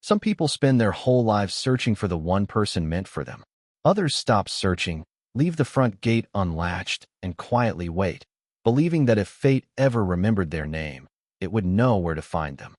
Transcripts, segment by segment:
Some people spend their whole lives searching for the one person meant for them. Others stop searching, leave the front gate unlatched, and quietly wait, believing that if fate ever remembered their name, it would know where to find them.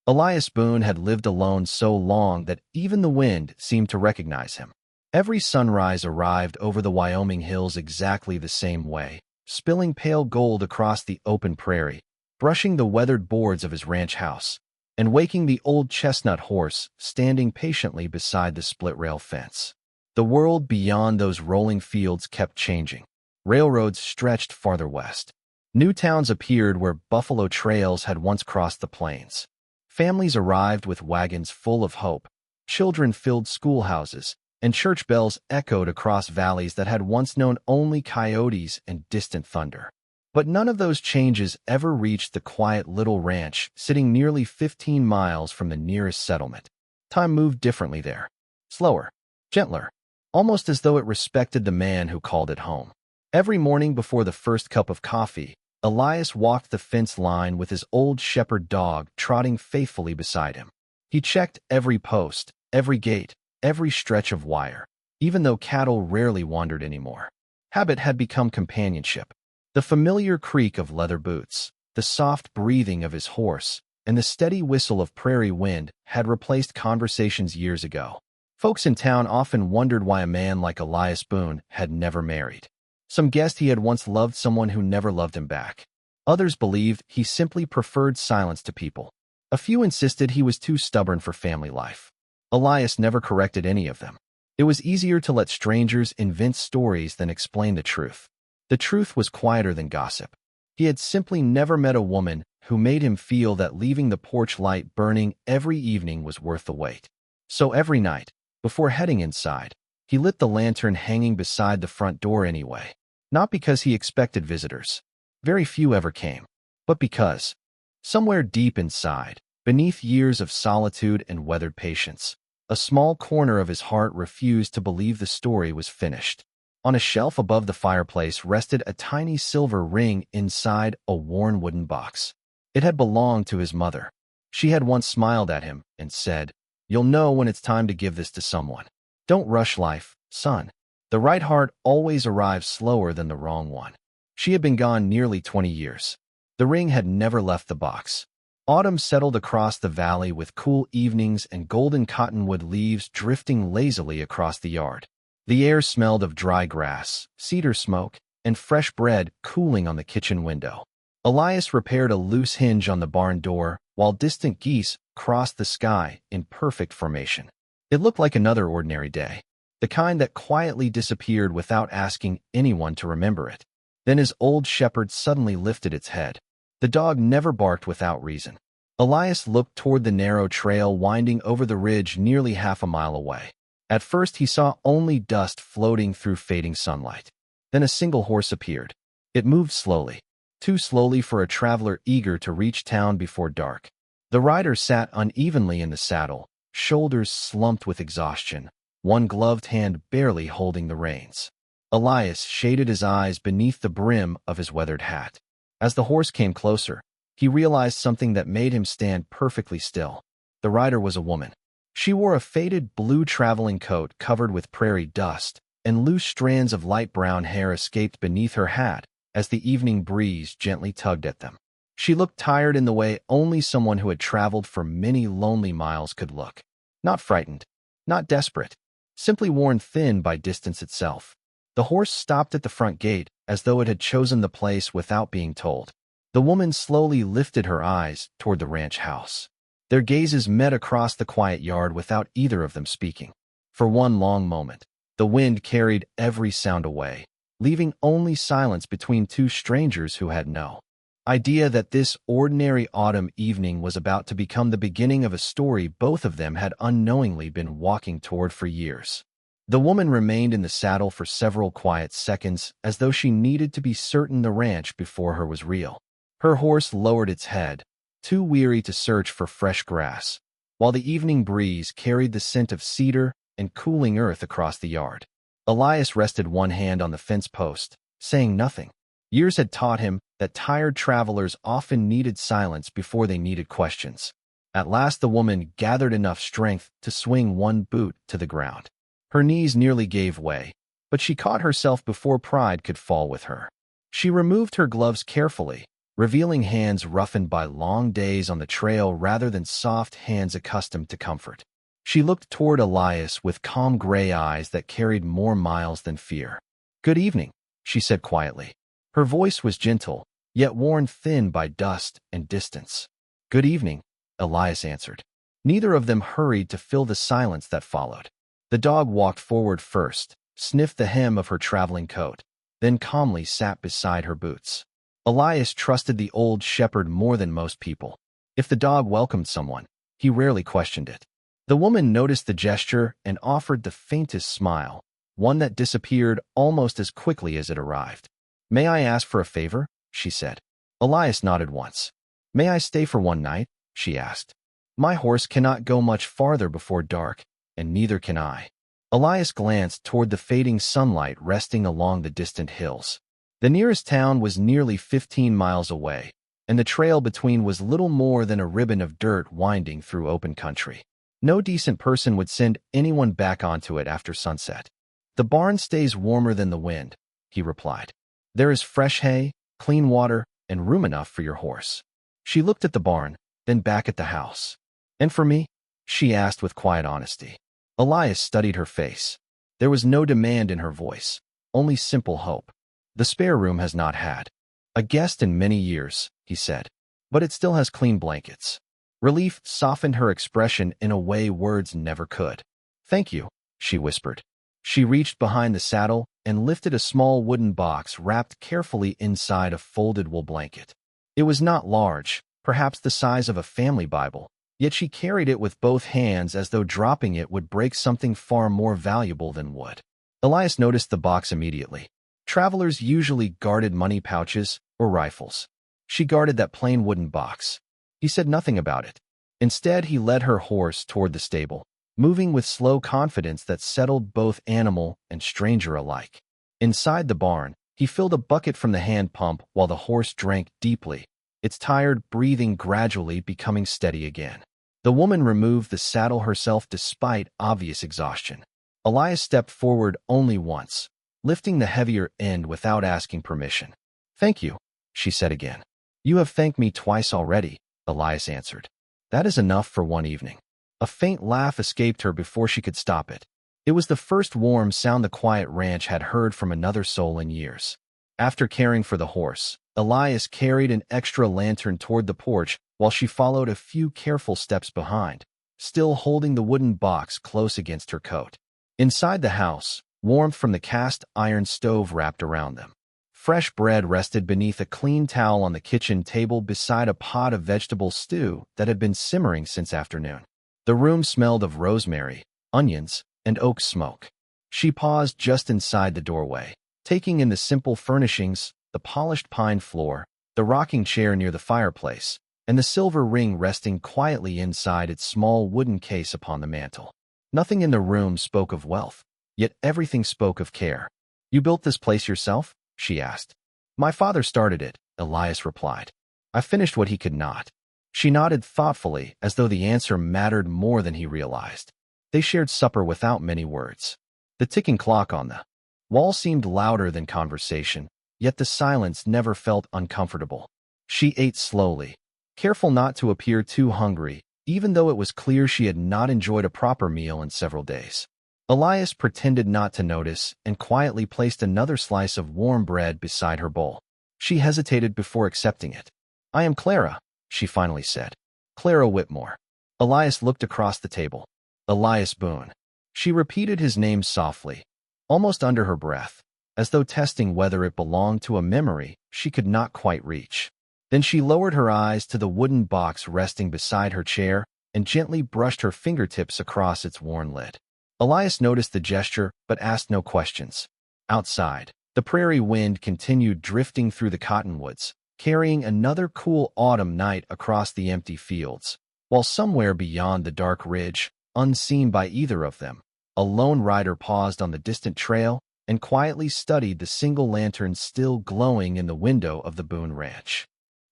Elias Boone had lived alone so long that even the wind seemed to recognize him. Every sunrise arrived over the Wyoming hills exactly the same way, spilling pale gold across the open prairie, brushing the weathered boards of his ranch house, and waking the old chestnut horse standing patiently beside the split-rail fence. The world beyond those rolling fields kept changing. Railroads stretched farther west. New towns appeared where buffalo trails had once crossed the plains. Families arrived with wagons full of hope. Children filled schoolhouses, and church bells echoed across valleys that had once known only coyotes and distant thunder. But none of those changes ever reached the quiet little ranch sitting nearly 15 miles from the nearest settlement. Time moved differently there. Slower, gentler, almost as though it respected the man who called it home. Every morning before the first cup of coffee, Elias walked the fence line with his old shepherd dog trotting faithfully beside him. He checked every post, every gate, every stretch of wire, even though cattle rarely wandered anymore. Habit had become companionship. The familiar creak of leather boots, the soft breathing of his horse, and the steady whistle of prairie wind had replaced conversations years ago. Folks in town often wondered why a man like Elias Boone had never married. Some guessed he had once loved someone who never loved him back. Others believed he simply preferred silence to people. A few insisted he was too stubborn for family life. Elias never corrected any of them. It was easier to let strangers invent stories than explain the truth. The truth was quieter than gossip. He had simply never met a woman who made him feel that leaving the porch light burning every evening was worth the wait. So every night, before heading inside, he lit the lantern hanging beside the front door anyway. Not because he expected visitors. Very few ever came. But because, somewhere deep inside, beneath years of solitude and weathered patience, a small corner of his heart refused to believe the story was finished. On a shelf above the fireplace rested a tiny silver ring inside a worn wooden box. It had belonged to his mother. She had once smiled at him and said, "You'll know when it's time to give this to someone. Don't rush life, son. The right heart always arrives slower than the wrong one." She had been gone nearly 20 years. The ring had never left the box. Autumn settled across the valley with cool evenings and golden cottonwood leaves drifting lazily across the yard. The air smelled of dry grass, cedar smoke, and fresh bread cooling on the kitchen window. Elias repaired a loose hinge on the barn door while distant geese crossed the sky in perfect formation. It looked like another ordinary day, the kind that quietly disappeared without asking anyone to remember it. Then his old shepherd suddenly lifted its head. The dog never barked without reason. Elias looked toward the narrow trail winding over the ridge nearly half a mile away. At first he saw only dust floating through fading sunlight. Then a single horse appeared. It moved slowly, too slowly for a traveler eager to reach town before dark. The rider sat unevenly in the saddle, shoulders slumped with exhaustion, one gloved hand barely holding the reins. Elias shaded his eyes beneath the brim of his weathered hat. As the horse came closer, he realized something that made him stand perfectly still. The rider was a woman. She wore a faded blue traveling coat covered with prairie dust, and loose strands of light brown hair escaped beneath her hat as the evening breeze gently tugged at them. She looked tired in the way only someone who had traveled for many lonely miles could look. Not frightened, not desperate, simply worn thin by distance itself. The horse stopped at the front gate as though it had chosen the place without being told. The woman slowly lifted her eyes toward the ranch house. Their gazes met across the quiet yard without either of them speaking. For one long moment, the wind carried every sound away, leaving only silence between two strangers who had no idea that this ordinary autumn evening was about to become the beginning of a story both of them had unknowingly been walking toward for years. The woman remained in the saddle for several quiet seconds as though she needed to be certain the ranch before her was real. Her horse lowered its head, too weary to search for fresh grass, while the evening breeze carried the scent of cedar and cooling earth across the yard. Elias rested one hand on the fence post, saying nothing. Years had taught him that tired travelers often needed silence before they needed questions. At last the woman gathered enough strength to swing one boot to the ground. Her knees nearly gave way, but she caught herself before pride could fall with her. She removed her gloves carefully, revealing hands roughened by long days on the trail rather than soft hands accustomed to comfort. She looked toward Elias with calm gray eyes that carried more miles than fear. "Good evening," she said quietly. Her voice was gentle, yet worn thin by dust and distance. "Good evening," Elias answered. Neither of them hurried to fill the silence that followed. The dog walked forward first, sniffed the hem of her traveling coat, then calmly sat beside her boots. Elias trusted the old shepherd more than most people. If the dog welcomed someone, he rarely questioned it. The woman noticed the gesture and offered the faintest smile, one that disappeared almost as quickly as it arrived. "May I ask for a favor?" she said. Elias nodded once. "May I stay for one night?" she asked. "My horse cannot go much farther before dark, and neither can I." Elias glanced toward the fading sunlight resting along the distant hills. The nearest town was nearly 15 miles away, and the trail between was little more than a ribbon of dirt winding through open country. No decent person would send anyone back onto it after sunset. "The barn stays warmer than the wind," he replied. "There is fresh hay, clean water, and room enough for your horse." She looked at the barn, then back at the house. "And for me?" she asked with quiet honesty. Elias studied her face. There was no demand in her voice, only simple hope. "The spare room has not had a guest in many years," he said, "but it still has clean blankets." Relief softened her expression in a way words never could. "Thank you," she whispered. She reached behind the saddle and lifted a small wooden box wrapped carefully inside a folded wool blanket. It was not large, perhaps the size of a family Bible, yet she carried it with both hands as though dropping it would break something far more valuable than wood. Elias noticed the box immediately. Travelers usually guarded money pouches or rifles. She guarded that plain wooden box. He said nothing about it. Instead, he led her horse toward the stable, moving with slow confidence that settled both animal and stranger alike. Inside the barn, he filled a bucket from the hand pump while the horse drank deeply, its tired breathing gradually becoming steady again. The woman removed the saddle herself despite obvious exhaustion. Elias stepped forward only once, lifting the heavier end without asking permission. "Thank you," she said again. "You have thanked me twice already," Elias answered. "That is enough for one evening." A faint laugh escaped her before she could stop it. It was the first warm sound the quiet ranch had heard from another soul in years. After caring for the horse, Elias carried an extra lantern toward the porch while she followed a few careful steps behind, still holding the wooden box close against her coat. Inside the house, warmth from the cast iron stove wrapped around them. Fresh bread rested beneath a clean towel on the kitchen table beside a pot of vegetable stew that had been simmering since afternoon. The room smelled of rosemary, onions, and oak smoke. She paused just inside the doorway, taking in the simple furnishings, the polished pine floor, the rocking chair near the fireplace, and the silver ring resting quietly inside its small wooden case upon the mantel. Nothing in the room spoke of wealth, yet everything spoke of care. "You built this place yourself?" she asked. "My father started it," Elias replied. "I finished what he could not." She nodded thoughtfully as though the answer mattered more than he realized. They shared supper without many words. The ticking clock on the wall seemed louder than conversation, yet the silence never felt uncomfortable. She ate slowly, careful not to appear too hungry, even though it was clear she had not enjoyed a proper meal in several days. Elias pretended not to notice and quietly placed another slice of warm bread beside her bowl. She hesitated before accepting it. "I am Clara," she finally said. "Clara Whitmore." Elias looked across the table. "Elias Boone." She repeated his name softly, almost under her breath, as though testing whether it belonged to a memory she could not quite reach. Then she lowered her eyes to the wooden box resting beside her chair and gently brushed her fingertips across its worn lid. Elias noticed the gesture but asked no questions. Outside, the prairie wind continued drifting through the cottonwoods, carrying another cool autumn night across the empty fields, while somewhere beyond the dark ridge, unseen by either of them, a lone rider paused on the distant trail and quietly studied the single lantern still glowing in the window of the Boone Ranch.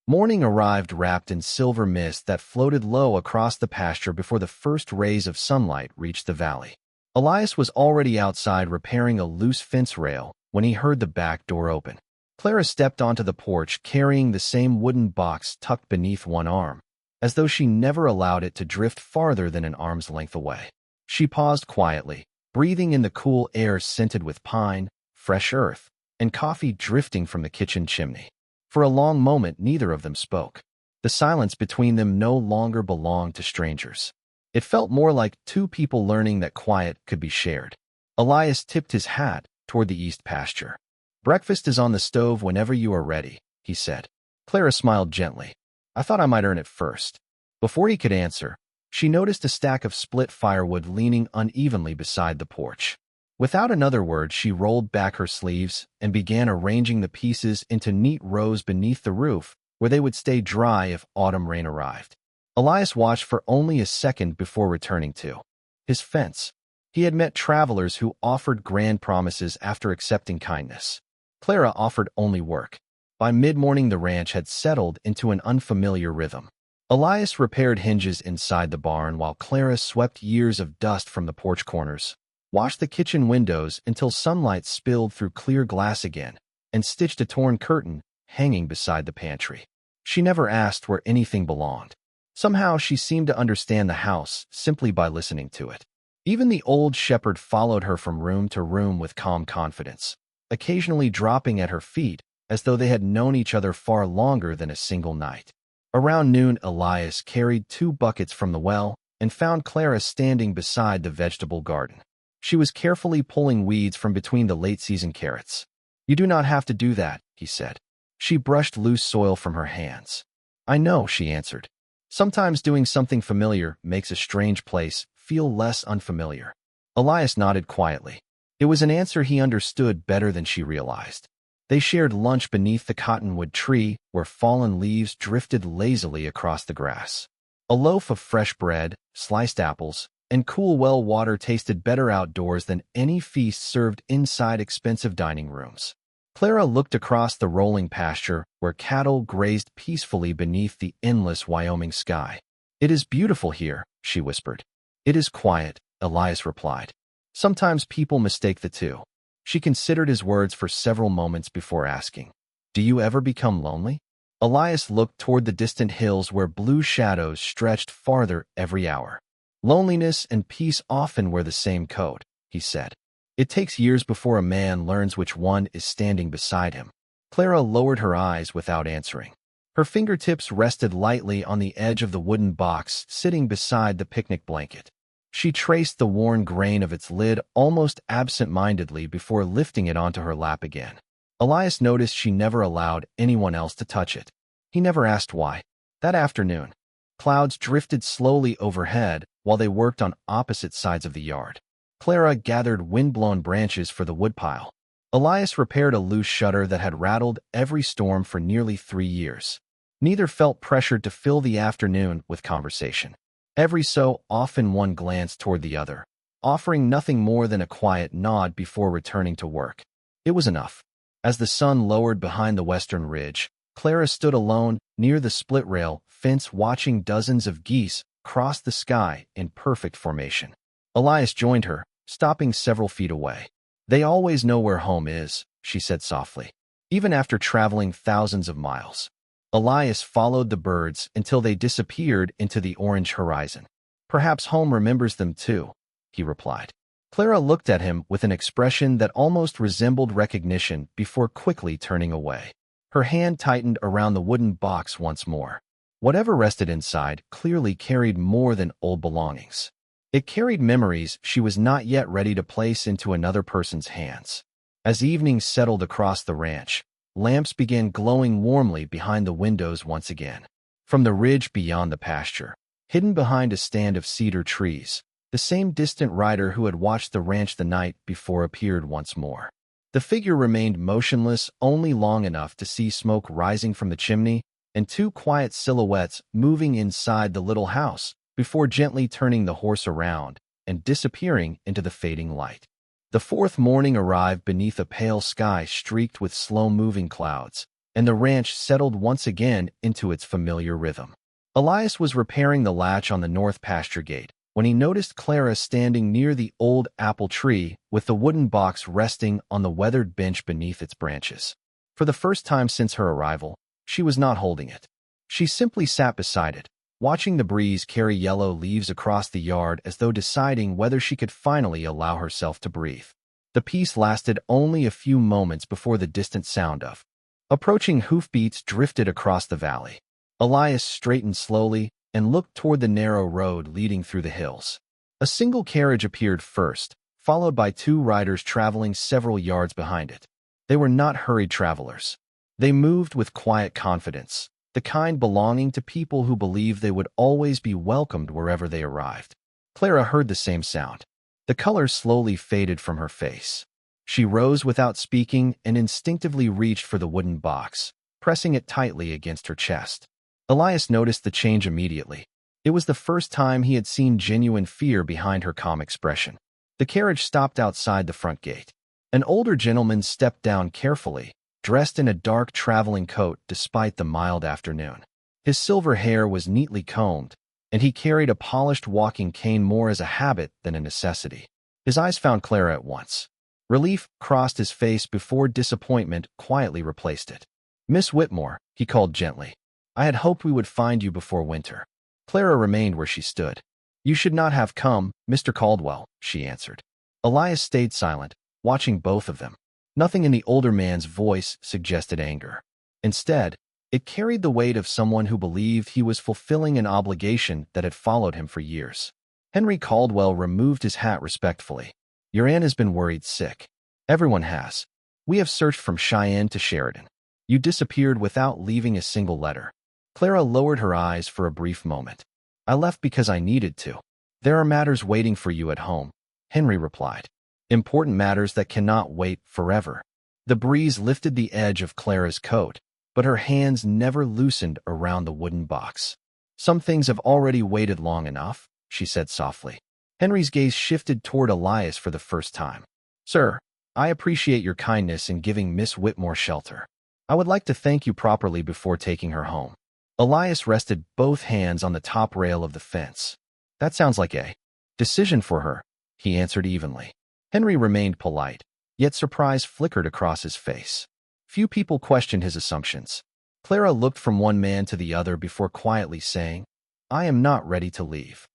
Morning arrived wrapped in silver mist that floated low across the pasture before the first rays of sunlight reached the valley. Elias was already outside repairing a loose fence rail when he heard the back door open. Clara stepped onto the porch carrying the same wooden box tucked beneath one arm, as though she never allowed it to drift farther than an arm's length away. She paused quietly, breathing in the cool air scented with pine, fresh earth, and coffee drifting from the kitchen chimney. For a long moment, neither of them spoke. The silence between them no longer belonged to strangers. It felt more like two people learning that quiet could be shared. Elias tipped his hat toward the east pasture. "Breakfast is on the stove whenever you are ready," he said. Clara smiled gently. "I thought I might earn it first." Before he could answer, she noticed a stack of split firewood leaning unevenly beside the porch. Without another word, she rolled back her sleeves and began arranging the pieces into neat rows beneath the roof, where they would stay dry if autumn rain arrived. Elias watched for only a second before returning to his fence. He had met travelers who offered grand promises after accepting kindness. Clara offered only work. By mid-morning, the ranch had settled into an unfamiliar rhythm. Elias repaired hinges inside the barn while Clara swept years of dust from the porch corners, washed the kitchen windows until sunlight spilled through clear glass again, and stitched a torn curtain hanging beside the pantry. She never asked where anything belonged. Somehow she seemed to understand the house simply by listening to it. Even the old shepherd followed her from room to room with calm confidence, occasionally dropping at her feet as though they had known each other far longer than a single night. Around noon, Elias carried 2 buckets from the well and found Clara standing beside the vegetable garden. She was carefully pulling weeds from between the late-season carrots. "You do not have to do that," he said. She brushed loose soil from her hands. "I know," she answered. "Sometimes doing something familiar makes a strange place feel less unfamiliar." Elias nodded quietly. It was an answer he understood better than she realized. They shared lunch beneath the cottonwood tree where fallen leaves drifted lazily across the grass. A loaf of fresh bread, sliced apples, and cool well water tasted better outdoors than any feast served inside expensive dining rooms. Clara looked across the rolling pasture where cattle grazed peacefully beneath the endless Wyoming sky. "It is beautiful here," she whispered. "It is quiet," Elias replied. "Sometimes people mistake the two." She considered his words for several moments before asking, "Do you ever become lonely?" Elias looked toward the distant hills where blue shadows stretched farther every hour. "Loneliness and peace often wear the same coat," he said. "It takes years before a man learns which one is standing beside him." Clara lowered her eyes without answering. Her fingertips rested lightly on the edge of the wooden box sitting beside the picnic blanket. She traced the worn grain of its lid almost absent-mindedly before lifting it onto her lap again. Elias noticed she never allowed anyone else to touch it. He never asked why. That afternoon, clouds drifted slowly overhead while they worked on opposite sides of the yard. Clara gathered wind-blown branches for the woodpile. Elias repaired a loose shutter that had rattled every storm for nearly 3 years. Neither felt pressured to fill the afternoon with conversation. Every so often one glanced toward the other, offering nothing more than a quiet nod before returning to work. It was enough. As the sun lowered behind the western ridge, Clara stood alone near the split-rail fence watching dozens of geese cross the sky in perfect formation. Elias joined her, stopping several feet away. "They always know where home is," she said softly, "even after traveling thousands of miles." Elias followed the birds until they disappeared into the orange horizon. "Perhaps home remembers them too," he replied. Clara looked at him with an expression that almost resembled recognition before quickly turning away. Her hand tightened around the wooden box once more. Whatever rested inside clearly carried more than old belongings. It carried memories she was not yet ready to place into another person's hands. As evening settled across the ranch, lamps began glowing warmly behind the windows once again. From the ridge beyond the pasture, hidden behind a stand of cedar trees, the same distant rider who had watched the ranch the night before appeared once more. The figure remained motionless only long enough to see smoke rising from the chimney and 2 quiet silhouettes moving inside the little house before gently turning the horse around and disappearing into the fading light. The 4th morning arrived beneath a pale sky streaked with slow-moving clouds, and the ranch settled once again into its familiar rhythm. Elias was repairing the latch on the north pasture gate when he noticed Clara standing near the old apple tree with the wooden box resting on the weathered bench beneath its branches. For the first time since her arrival, she was not holding it. She simply sat beside it, watching the breeze carry yellow leaves across the yard as though deciding whether she could finally allow herself to breathe. The peace lasted only a few moments before the distant sound of approaching hoofbeats drifted across the valley. Elias straightened slowly and looked toward the narrow road leading through the hills. A single carriage appeared first, followed by two riders traveling several yards behind it. They were not hurried travelers. They moved with quiet confidence, the kind belonging to people who believed they would always be welcomed wherever they arrived. Clara heard the same sound. The color slowly faded from her face. She rose without speaking and instinctively reached for the wooden box, pressing it tightly against her chest. Elias noticed the change immediately. It was the first time he had seen genuine fear behind her calm expression. The carriage stopped outside the front gate. An older gentleman stepped down carefully, dressed in a dark traveling coat despite the mild afternoon. His silver hair was neatly combed, and he carried a polished walking cane more as a habit than a necessity. His eyes found Clara at once. Relief crossed his face before disappointment quietly replaced it. "Miss Whitmore," he called gently. "I had hoped we would find you before winter." Clara remained where she stood. "You should not have come, Mr. Caldwell," she answered. Elias stayed silent, watching both of them. Nothing in the older man's voice suggested anger. Instead, it carried the weight of someone who believed he was fulfilling an obligation that had followed him for years. Henry Caldwell removed his hat respectfully. "Your aunt has been worried sick. Everyone has. We have searched from Cheyenne to Sheridan. You disappeared without leaving a single letter." Clara lowered her eyes for a brief moment. "I left because I needed to. There are matters waiting for you at home," Henry replied. "Important matters that cannot wait forever." The breeze lifted the edge of Clara's coat, but her hands never loosened around the wooden box. "Some things have already waited long enough," she said softly. Henry's gaze shifted toward Elias for the first time. "Sir, I appreciate your kindness in giving Miss Whitmore shelter. I would like to thank you properly before taking her home." Elias rested both hands on the top rail of the fence. "That sounds like a decision for her," he answered evenly. Henry remained polite, yet surprise flickered across his face. Few people questioned his assumptions. Clara looked from one man to the other before quietly saying, "I am not ready to leave."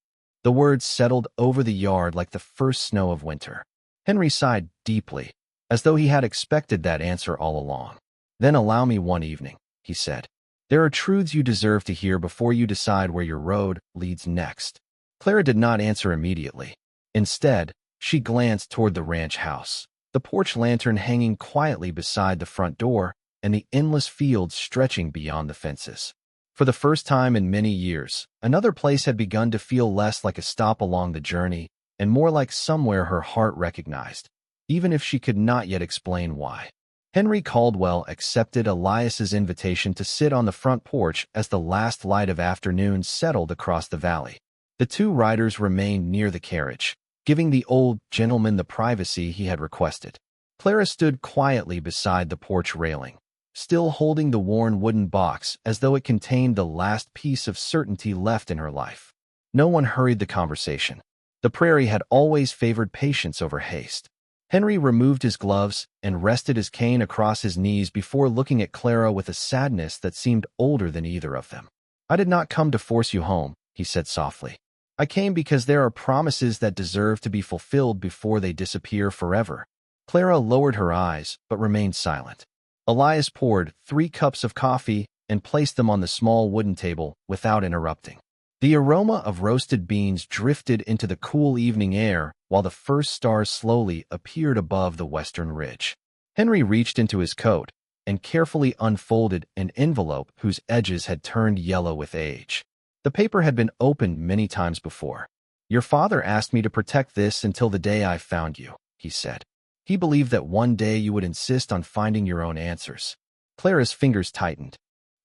The words settled over the yard like the first snow of winter. Henry sighed deeply, as though he had expected that answer all along. "Then allow me one evening," he said. "There are truths you deserve to hear before you decide where your road leads next." Clara did not answer immediately. Instead, she glanced toward the ranch house, the porch lantern hanging quietly beside the front door, and the endless fields stretching beyond the fences. For the first time in many years, another place had begun to feel less like a stop along the journey and more like somewhere her heart recognized, even if she could not yet explain why. Henry Caldwell accepted Elias's invitation to sit on the front porch as the last light of afternoon settled across the valley. The two riders remained near the carriage, giving the old gentleman the privacy he had requested. Clara stood quietly beside the porch railing, still holding the worn wooden box as though it contained the last piece of certainty left in her life. No one hurried the conversation. The prairie had always favored patience over haste. Henry removed his gloves and rested his cane across his knees before looking at Clara with a sadness that seemed older than either of them. "I did not come to force you home," he said softly. "I came because there are promises that deserve to be fulfilled before they disappear forever." Clara lowered her eyes but remained silent. Elias poured 3 cups of coffee and placed them on the small wooden table without interrupting. The aroma of roasted beans drifted into the cool evening air while the first stars slowly appeared above the western ridge. Henry reached into his coat and carefully unfolded an envelope whose edges had turned yellow with age. The paper had been opened many times before. "Your father asked me to protect this until the day I found you," he said. "He believed that one day you would insist on finding your own answers." Clara's fingers tightened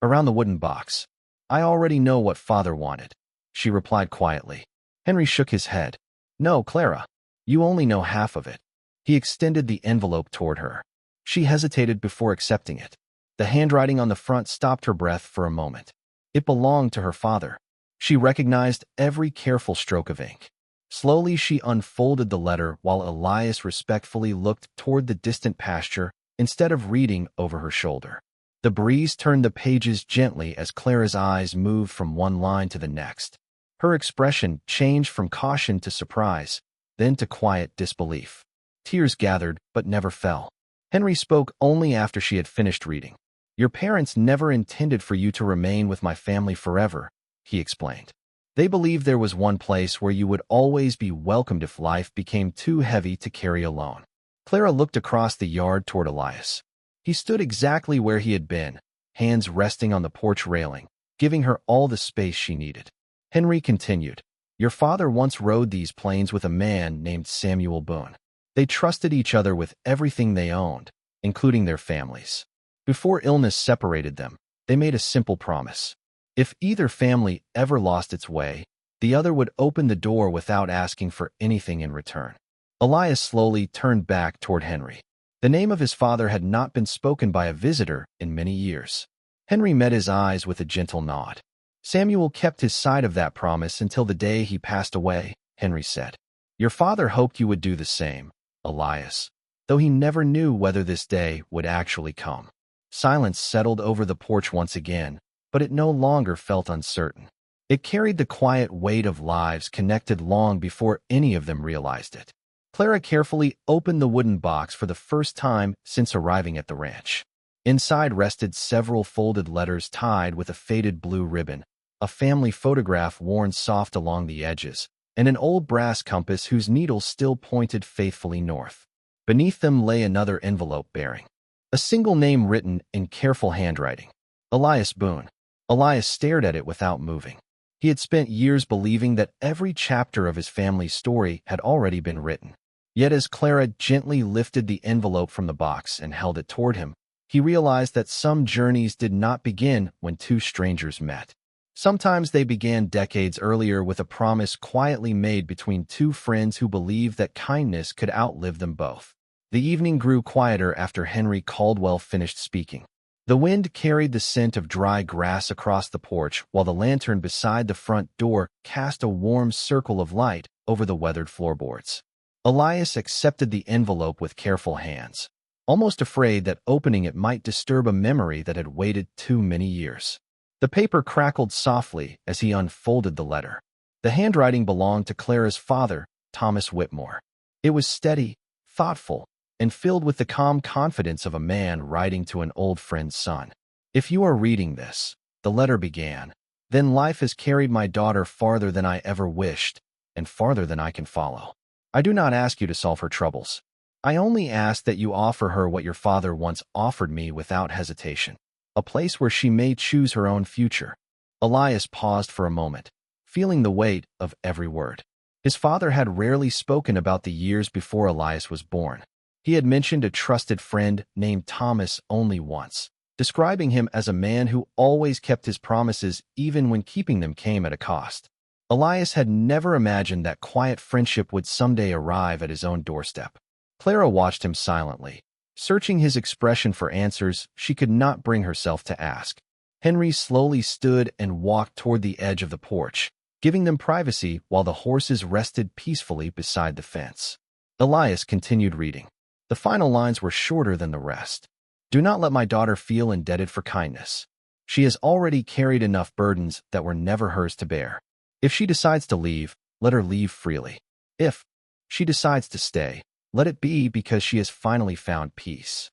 around the wooden box. "I already know what father wanted," she replied quietly. Henry shook his head. "No, Clara, you only know half of it." He extended the envelope toward her. She hesitated before accepting it. The handwriting on the front stopped her breath for a moment. It belonged to her father. She recognized every careful stroke of ink. Slowly, she unfolded the letter while Elias respectfully looked toward the distant pasture instead of reading over her shoulder. The breeze turned the pages gently as Clara's eyes moved from one line to the next. Her expression changed from caution to surprise, then to quiet disbelief. Tears gathered but never fell. Henry spoke only after she had finished reading. "Your parents never intended for you to remain with my family forever," he explained. "They believed there was one place where you would always be welcomed if life became too heavy to carry alone." Clara looked across the yard toward Elias. He stood exactly where he had been, hands resting on the porch railing, giving her all the space she needed. Henry continued, "Your father once rode these plains with a man named Samuel Boone. They trusted each other with everything they owned, including their families. Before illness separated them, they made a simple promise. If either family ever lost its way, the other would open the door without asking for anything in return." Elias slowly turned back toward Henry. The name of his father had not been spoken by a visitor in many years. Henry met his eyes with a gentle nod. "Samuel kept his side of that promise until the day he passed away," Henry said. "Your father hoped you would do the same, Elias, though he never knew whether this day would actually come." Silence settled over the porch once again, but it no longer felt uncertain. It carried the quiet weight of lives connected long before any of them realized it. Clara carefully opened the wooden box for the first time since arriving at the ranch. Inside rested several folded letters tied with a faded blue ribbon, a family photograph worn soft along the edges, and an old brass compass whose needle still pointed faithfully north. Beneath them lay another envelope bearing a single name written in careful handwriting: Elias Boone. Elias stared at it without moving. He had spent years believing that every chapter of his family's story had already been written. Yet as Clara gently lifted the envelope from the box and held it toward him, he realized that some journeys did not begin when two strangers met. Sometimes they began decades earlier with a promise quietly made between two friends who believed that kindness could outlive them both. The evening grew quieter after Henry Caldwell finished speaking. The wind carried the scent of dry grass across the porch, while the lantern beside the front door cast a warm circle of light over the weathered floorboards. Elias accepted the envelope with careful hands, almost afraid that opening it might disturb a memory that had waited too many years. The paper crackled softly as he unfolded the letter. The handwriting belonged to Clara's father, Thomas Whitmore. It was steady, thoughtful, and filled with the calm confidence of a man writing to an old friend's son. "If you are reading this," the letter began, "then life has carried my daughter farther than I ever wished, and farther than I can follow. I do not ask you to solve her troubles. I only ask that you offer her what your father once offered me without hesitation, a place where she may choose her own future." Elias paused for a moment, feeling the weight of every word. His father had rarely spoken about the years before Elias was born. He had mentioned a trusted friend named Thomas only once, describing him as a man who always kept his promises even when keeping them came at a cost. Elias had never imagined that quiet friendship would someday arrive at his own doorstep. Clara watched him silently, searching his expression for answers she could not bring herself to ask. Henry slowly stood and walked toward the edge of the porch, giving them privacy while the horses rested peacefully beside the fence. Elias continued reading. The final lines were shorter than the rest. "Do not let my daughter feel indebted for kindness. She has already carried enough burdens that were never hers to bear. If she decides to leave, let her leave freely. If she decides to stay, let it be because she has finally found peace."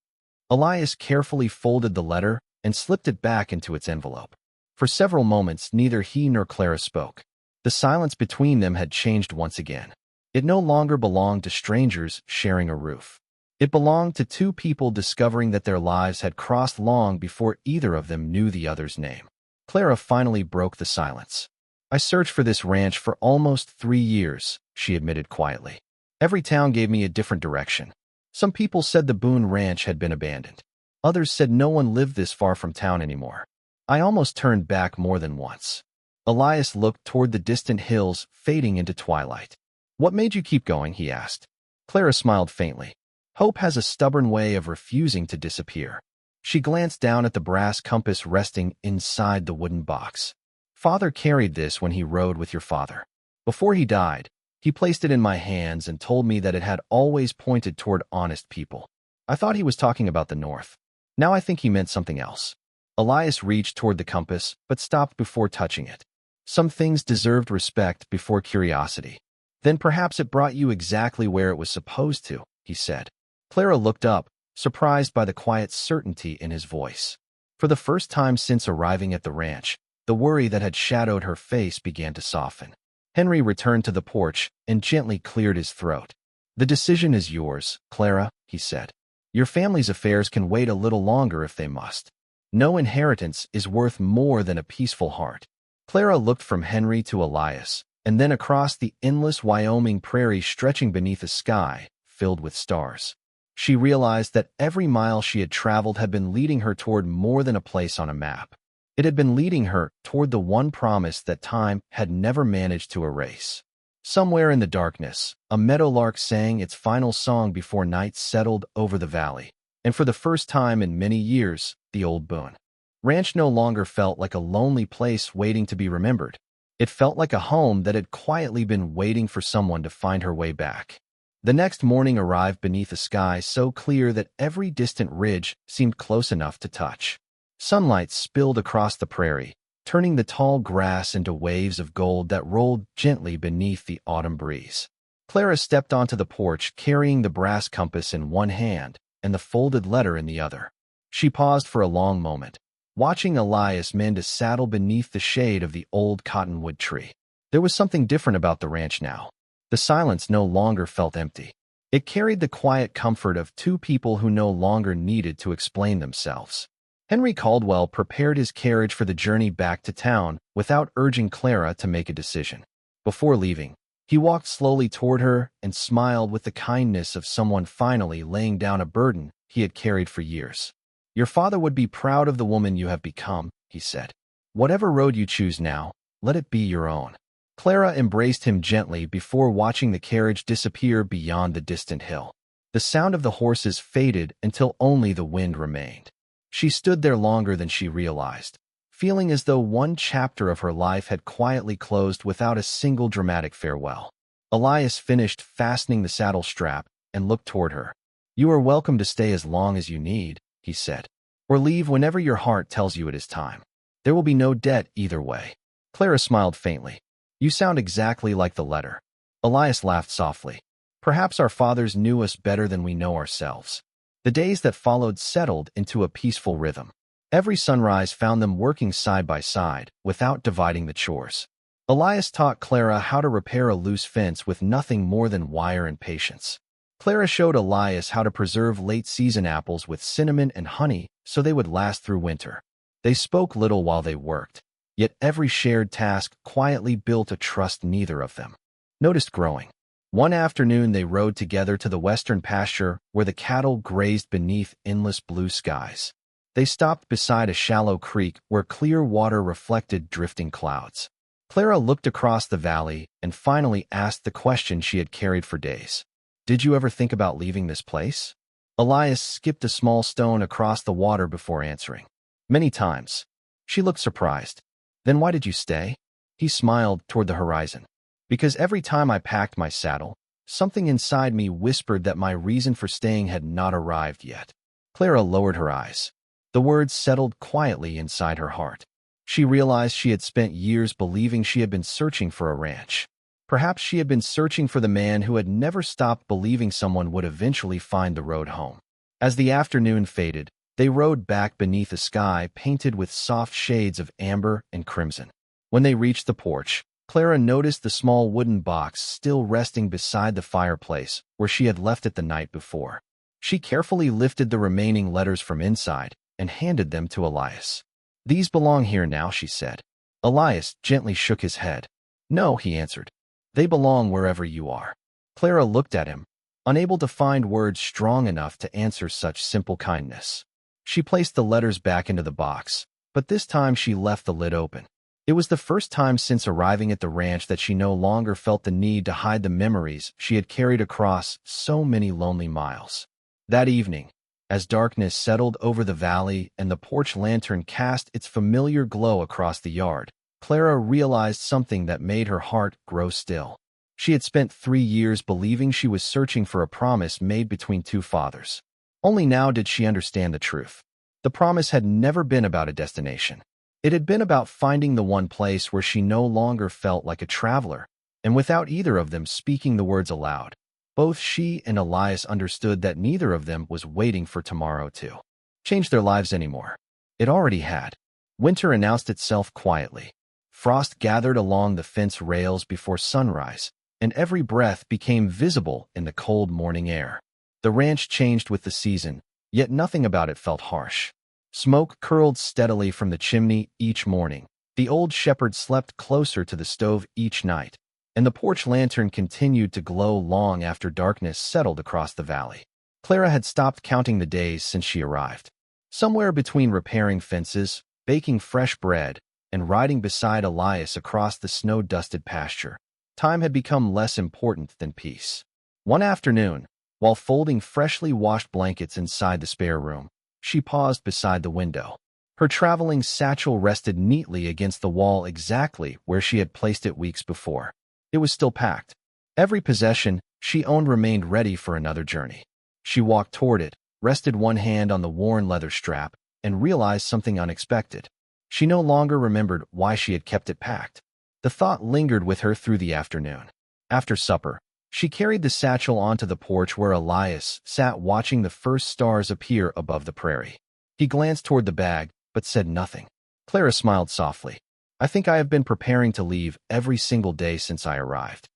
Elias carefully folded the letter and slipped it back into its envelope. For several moments, neither he nor Clara spoke. The silence between them had changed once again. It no longer belonged to strangers sharing a roof. It belonged to two people discovering that their lives had crossed long before either of them knew the other's name. Clara finally broke the silence. "I searched for this ranch for almost 3 years," she admitted quietly. "Every town gave me a different direction. Some people said the Boone Ranch had been abandoned. Others said no one lived this far from town anymore. I almost turned back more than once." Elias looked toward the distant hills fading into twilight. "What made you keep going?" he asked. Clara smiled faintly. "Hope has a stubborn way of refusing to disappear. She glanced down at the brass compass resting inside the wooden box. Father carried this when he rode with your father. Before he died, he placed it in my hands and told me that it had always pointed toward honest people. I thought he was talking about the north. Now I think he meant something else. Elias reached toward the compass, but stopped before touching it. Some things deserved respect before curiosity. Then perhaps it brought you exactly where it was supposed to, he said. Clara looked up, surprised by the quiet certainty in his voice. For the first time since arriving at the ranch, the worry that had shadowed her face began to soften. Henry returned to the porch and gently cleared his throat. The decision is yours, Clara, he said. Your family's affairs can wait a little longer if they must. No inheritance is worth more than a peaceful heart. Clara looked from Henry to Elias, and then across the endless Wyoming prairie stretching beneath a sky filled with stars. She realized that every mile she had traveled had been leading her toward more than a place on a map. It had been leading her toward the one promise that time had never managed to erase. Somewhere in the darkness, a meadowlark sang its final song before night settled over the valley, and for the first time in many years, the old Boone Ranch no longer felt like a lonely place waiting to be remembered. It felt like a home that had quietly been waiting for someone to find her way back. The next morning arrived beneath a sky so clear that every distant ridge seemed close enough to touch. Sunlight spilled across the prairie, turning the tall grass into waves of gold that rolled gently beneath the autumn breeze. Clara stepped onto the porch carrying the brass compass in one hand and the folded letter in the other. She paused for a long moment, watching Elias mend a saddle beneath the shade of the old cottonwood tree. There was something different about the ranch now. The silence no longer felt empty. It carried the quiet comfort of two people who no longer needed to explain themselves. Henry Caldwell prepared his carriage for the journey back to town without urging Clara to make a decision. Before leaving, he walked slowly toward her and smiled with the kindness of someone finally laying down a burden he had carried for years. Your father would be proud of the woman you have become, he said. Whatever road you choose now, let it be your own. Clara embraced him gently before watching the carriage disappear beyond the distant hill. The sound of the horses faded until only the wind remained. She stood there longer than she realized, feeling as though one chapter of her life had quietly closed without a single dramatic farewell. Elias finished fastening the saddle strap and looked toward her. You are welcome to stay as long as you need, he said, or leave whenever your heart tells you it is time. There will be no debt either way. Clara smiled faintly. You sound exactly like the letter. Elias laughed softly. Perhaps our fathers knew us better than we know ourselves. The days that followed settled into a peaceful rhythm. Every sunrise found them working side by side, without dividing the chores. Elias taught Clara how to repair a loose fence with nothing more than wire and patience. Clara showed Elias how to preserve late-season apples with cinnamon and honey so they would last through winter. They spoke little while they worked, yet every shared task quietly built a trust neither of them noticed growing. One afternoon they rode together to the western pasture where the cattle grazed beneath endless blue skies. They stopped beside a shallow creek where clear water reflected drifting clouds. Clara looked across the valley and finally asked the question she had carried for days. Did you ever think about leaving this place? Elias skipped a small stone across the water before answering. Many times. She looked surprised. Then why did you stay? He smiled toward the horizon. Because every time I packed my saddle, something inside me whispered that my reason for staying had not arrived yet. Clara lowered her eyes. The words settled quietly inside her heart. She realized she had spent years believing she had been searching for a ranch. Perhaps she had been searching for the man who had never stopped believing someone would eventually find the road home. As the afternoon faded, they rode back beneath a sky painted with soft shades of amber and crimson. When they reached the porch, Clara noticed the small wooden box still resting beside the fireplace where she had left it the night before. She carefully lifted the remaining letters from inside and handed them to Elias. These belong here now, she said. Elias gently shook his head. No, he answered. They belong wherever you are. Clara looked at him, unable to find words strong enough to answer such simple kindness. She placed the letters back into the box, but this time she left the lid open. It was the first time since arriving at the ranch that she no longer felt the need to hide the memories she had carried across so many lonely miles. That evening, As darkness settled over the valley and the porch lantern cast its familiar glow across the yard, Clara realized something that made her heart grow still. She had spent 3 years believing she was searching for a promise made between two fathers. Only now did she understand the truth. The promise had never been about a destination. It had been about finding the one place where she no longer felt like a traveler, and without either of them speaking the words aloud, both she and Elias understood that neither of them was waiting for tomorrow to change their lives anymore. It already had. Winter announced itself quietly. Frost gathered along the fence rails before sunrise, and every breath became visible in the cold morning air. The ranch changed with the season, yet nothing about it felt harsh. Smoke curled steadily from the chimney each morning. The old shepherd slept closer to the stove each night, and the porch lantern continued to glow long after darkness settled across the valley. Clara had stopped counting the days since she arrived. Somewhere between repairing fences, baking fresh bread, and riding beside Elias across the snow-dusted pasture, time had become less important than peace. One afternoon, while folding freshly washed blankets inside the spare room, she paused beside the window. Her traveling satchel rested neatly against the wall exactly where she had placed it weeks before. It was still packed. Every possession she owned remained ready for another journey. She walked toward it, rested one hand on the worn leather strap, and realized something unexpected. She no longer remembered why she had kept it packed. The thought lingered with her through the afternoon. After supper, she carried the satchel onto the porch where Elias sat watching the first stars appear above the prairie. He glanced toward the bag, but said nothing. Clara smiled softly. I think I have been preparing to leave every single day since I arrived.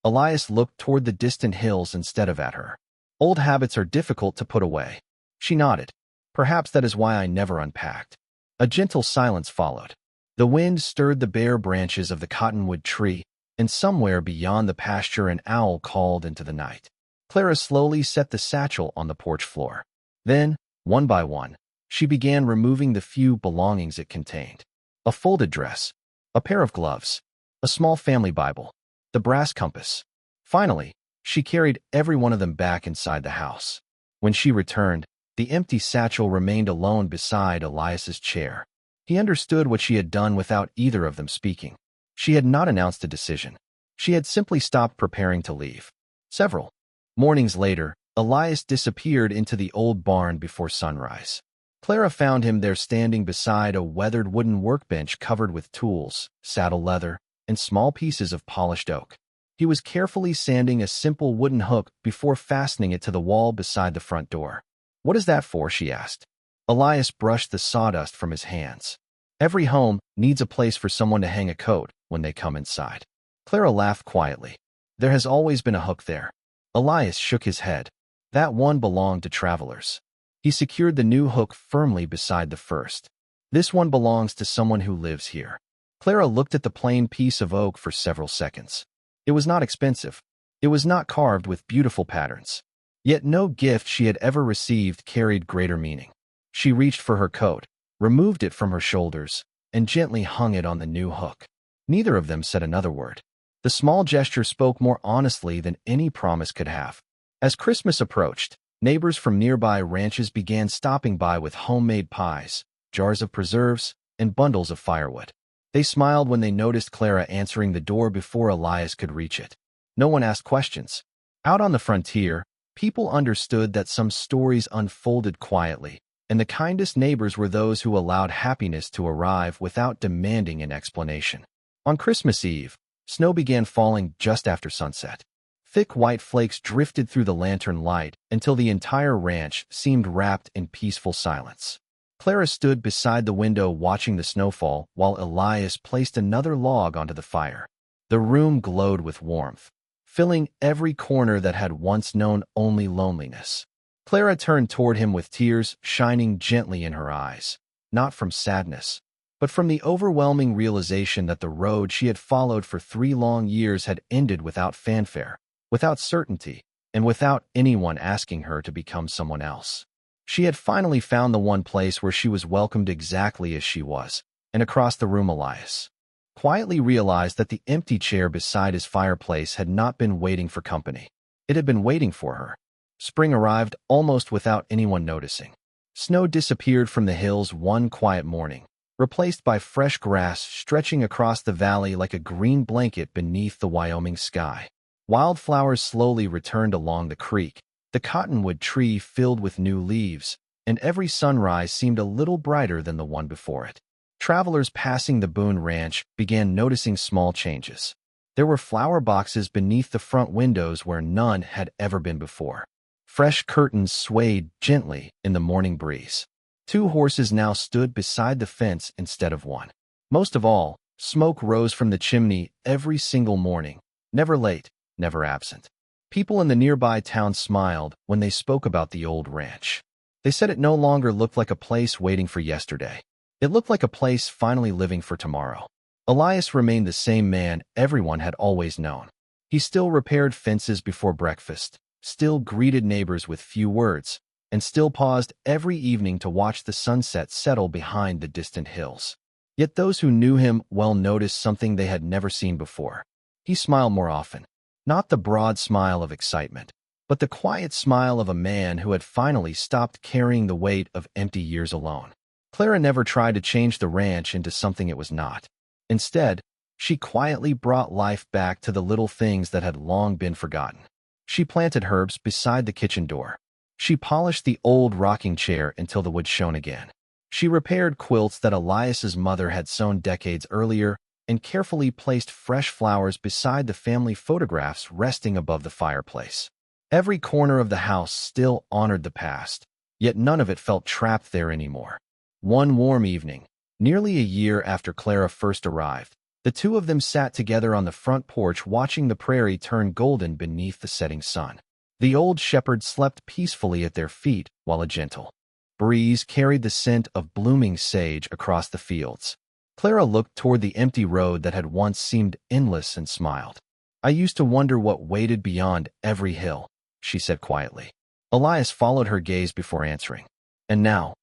Elias looked toward the distant hills instead of at her. Old habits are difficult to put away. She nodded. Perhaps that is why I never unpacked. A gentle silence followed. The wind stirred the bare branches of the cottonwood tree, and somewhere beyond the pasture an owl called into the night. Clara slowly set the satchel on the porch floor. Then, one by one, she began removing the few belongings it contained. A folded dress, a pair of gloves, a small family Bible, the brass compass. Finally, she carried every one of them back inside the house. When she returned, the empty satchel remained alone beside Elias's chair. He understood what she had done without either of them speaking. She had not announced a decision. She had simply stopped preparing to leave. Several mornings later, Elias disappeared into the old barn before sunrise. Clara found him there standing beside a weathered wooden workbench covered with tools, saddle leather, and small pieces of polished oak. He was carefully sanding a simple wooden hook before fastening it to the wall beside the front door. What is that for? She asked. Elias brushed the sawdust from his hands. Every home needs a place for someone to hang a coat when they come inside. Clara laughed quietly. There has always been a hook there. Elias shook his head. That one belonged to travelers. He secured the new hook firmly beside the first. This one belongs to someone who lives here. Clara looked at the plain piece of oak for several seconds. It was not expensive. It was not carved with beautiful patterns. Yet no gift she had ever received carried greater meaning. She reached for her coat, removed it from her shoulders, and gently hung it on the new hook. Neither of them said another word. The small gesture spoke more honestly than any promise could have. As Christmas approached, neighbors from nearby ranches began stopping by with homemade pies, jars of preserves, and bundles of firewood. They smiled when they noticed Clara answering the door before Elias could reach it. No one asked questions. Out on the frontier, people understood that some stories unfolded quietly, and the kindest neighbors were those who allowed happiness to arrive without demanding an explanation. On Christmas Eve, snow began falling just after sunset. Thick white flakes drifted through the lantern light until the entire ranch seemed wrapped in peaceful silence. Clara stood beside the window watching the snowfall while Elias placed another log onto the fire. The room glowed with warmth, filling every corner that had once known only loneliness. Clara turned toward him with tears shining gently in her eyes, not from sadness, but from the overwhelming realization that the road she had followed for 3 long years had ended without fanfare, without certainty, and without anyone asking her to become someone else. She had finally found the one place where she was welcomed exactly as she was, and across the room Elias quietly realized that the empty chair beside his fireplace had not been waiting for company. It had been waiting for her. Spring arrived almost without anyone noticing. Snow disappeared from the hills one quiet morning, replaced by fresh grass stretching across the valley like a green blanket beneath the Wyoming sky. Wildflowers slowly returned along the creek, the cottonwood tree filled with new leaves, and every sunrise seemed a little brighter than the one before it. Travelers passing the Boone Ranch began noticing small changes. There were flower boxes beneath the front windows where none had ever been before. Fresh curtains swayed gently in the morning breeze. 2 horses now stood beside the fence instead of one. Most of all, smoke rose from the chimney every single morning, never late, never absent. People in the nearby town smiled when they spoke about the old ranch. They said it no longer looked like a place waiting for yesterday. It looked like a place finally living for tomorrow. Elias remained the same man everyone had always known. He still repaired fences before breakfast, still greeted neighbors with few words, and still paused every evening to watch the sunset settle behind the distant hills. Yet those who knew him well noticed something they had never seen before. He smiled more often. Not the broad smile of excitement, but the quiet smile of a man who had finally stopped carrying the weight of empty years alone. Clara never tried to change the ranch into something it was not. Instead, she quietly brought life back to the little things that had long been forgotten. She planted herbs beside the kitchen door. She polished the old rocking chair until the wood shone again. She repaired quilts that Elias's mother had sewn decades earlier and carefully placed fresh flowers beside the family photographs resting above the fireplace. Every corner of the house still honored the past, yet none of it felt trapped there anymore. One warm evening, nearly a year after Clara first arrived, the two of them sat together on the front porch watching the prairie turn golden beneath the setting sun. The old shepherd slept peacefully at their feet while a gentle breeze carried the scent of blooming sage across the fields. Clara looked toward the empty road that had once seemed endless and smiled. "I used to wonder what waited beyond every hill," she said quietly. Elias followed her gaze before answering. "And now,"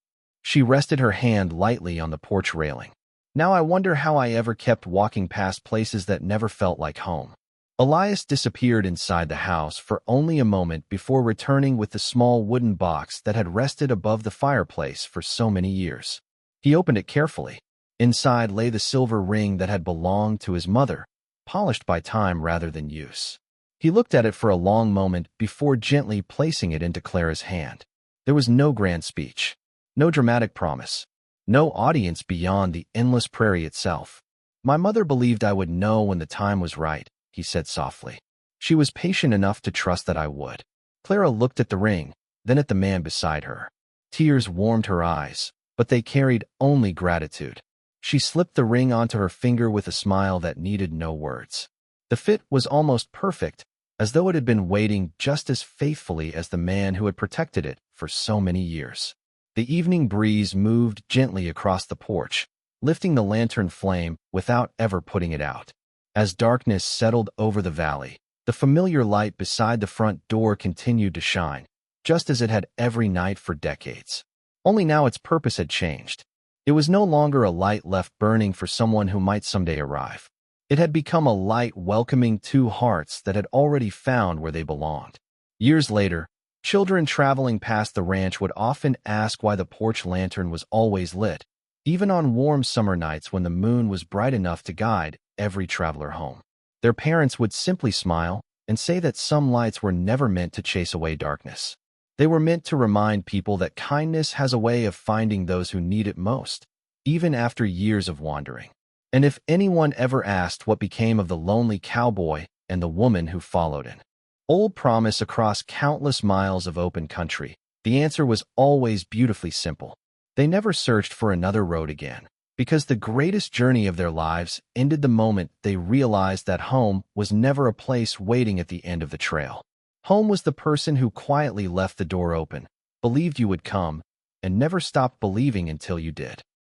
she rested her hand lightly on the porch railing. "Now I wonder how I ever kept walking past places that never felt like home." Elias disappeared inside the house for only a moment before returning with the small wooden box that had rested above the fireplace for so many years. He opened it carefully. Inside lay the silver ring that had belonged to his mother, polished by time rather than use. He looked at it for a long moment before gently placing it into Clara's hand. There was no grand speech, no dramatic promise, no audience beyond the endless prairie itself. "My mother believed I would know when the time was right," he said softly. "She was patient enough to trust that I would." Clara looked at the ring, then at the man beside her. Tears warmed her eyes, but they carried only gratitude. She slipped the ring onto her finger with a smile that needed no words. The fit was almost perfect, as though it had been waiting just as faithfully as the man who had protected it for so many years. The evening breeze moved gently across the porch, lifting the lantern flame without ever putting it out. As darkness settled over the valley, the familiar light beside the front door continued to shine, just as it had every night for decades. Only now its purpose had changed. It was no longer a light left burning for someone who might someday arrive. It had become a light welcoming 2 hearts that had already found where they belonged. Years later, children traveling past the ranch would often ask why the porch lantern was always lit, even on warm summer nights when the moon was bright enough to guide every traveler home. Their parents would simply smile and say that some lights were never meant to chase away darkness. They were meant to remind people that kindness has a way of finding those who need it most, even after years of wandering. And if anyone ever asked what became of the lonely cowboy and the woman who followed an old promise across countless miles of open country, the answer was always beautifully simple. They never searched for another road again, because the greatest journey of their lives ended the moment they realized that home was never a place waiting at the end of the trail. Home was the person who quietly left the door open, believed you would come, and never stopped believing until you did.